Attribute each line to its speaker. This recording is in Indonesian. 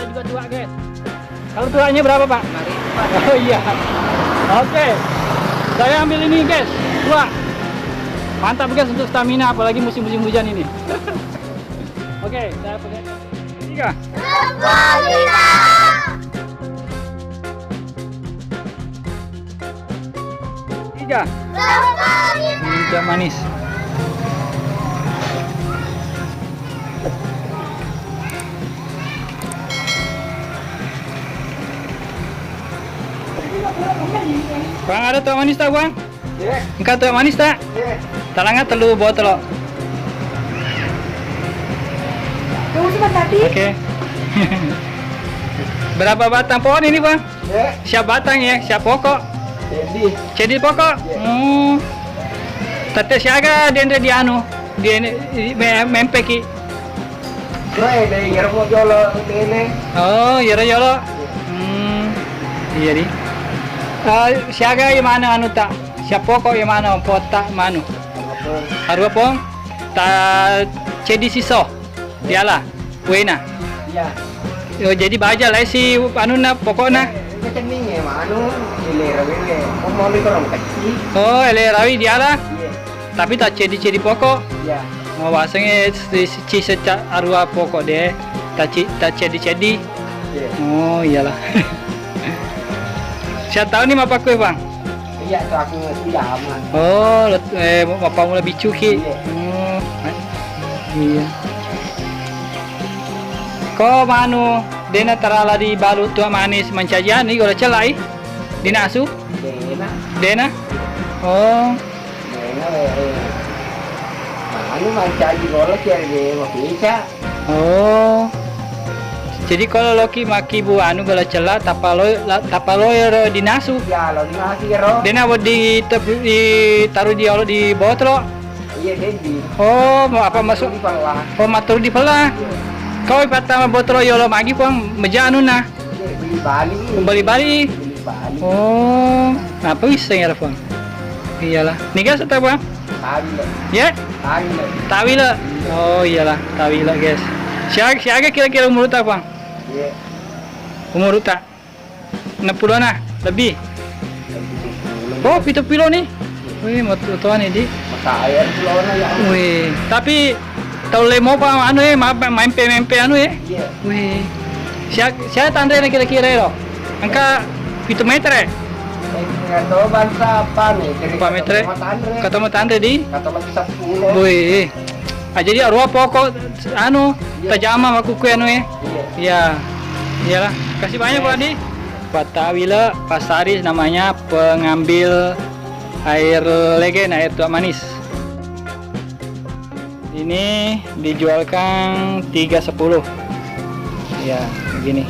Speaker 1: ada juga tua guys. Kalau tuanya berapa Pak? 5.000. Oh iya. Oke. Saya ambil ini guys, tua. Mantap guys untuk stamina, apalagi musim-musim hujan ini. Oke, saya pakai 3.
Speaker 2: Sempolina.
Speaker 1: 3. Hijau manis. Bang, ada tuak manis tak bang? Engkau tuak manis tak? Talangnya telu botol. Oke. Berapa batang pohon ini bang? Siap batang ya, siap pokok. Jadi pokok. Tete siaga dendre di anu, di mempeki. Oh, yolo. Iya di. Siaga yang mana anu tak? Siap pokok yang mana? Pota manu. Harga pong. Ta cedi siso. Dialah. Wena.
Speaker 3: Iya.
Speaker 1: Oh, jadi baja lah si anu na pokokna. Oh, ele rawi dialah. Tapi tak cedi pokok.
Speaker 3: Iya.
Speaker 1: Mau bahasanya si secak arwah pokok deh. Tak cedi. Oh, iyalah. Saya tahu nih apa kue bang?
Speaker 3: Iya, itu aku ngerti aman.
Speaker 1: Oh, apa mulai bicu ki? Iya. Kau manu dena terala di balut tua manis mencajian nih kalau celai dina asu? Dena? Oh.
Speaker 3: Anu mencaji kalau cari mau bisa.
Speaker 1: Oh. Jadi kalau loki maki bu anu gala celah tapalo ya dinasu.
Speaker 3: Ya lo dinasu ya ro.
Speaker 1: Dena buat ditaruh di olo di botol.
Speaker 3: Iya dedi.
Speaker 1: Oh, mau apa masuk? Oh, matur di pelah. Kau pertama botol yolo magi puang meja anu nah.
Speaker 3: Beli
Speaker 1: Bali. Oh, apa bisa ya puang? Iyalah. Niga satu puang? Ya? Tawila. Oh iyalah, tawila guys. Siaga kira-kira umur tak puang?
Speaker 3: Iya.
Speaker 1: Umur tak? 60 nah, lebih. Oh, pilo nih. Wih, mau tuan ini.
Speaker 3: Masa air pulau ya.
Speaker 1: Wih, tapi tahu lemo pa anu main anu ya.
Speaker 3: Iya.
Speaker 1: Wih. Saya tanda kira-kira lo. Angka 7 meter ya?
Speaker 3: Atau bangsa apa nih?
Speaker 1: 4 meter. Ketemu tanda di?
Speaker 3: Atau lagi 10.
Speaker 1: Wih. Jadi arwah pokok anu tajama aku kue anu ya. Iya. Iyalah. Kasih banyak Pak Adi. Patawila Pasaris namanya, pengambil air legen, air tuak manis. Ini dijualkan 310. Ya, begini.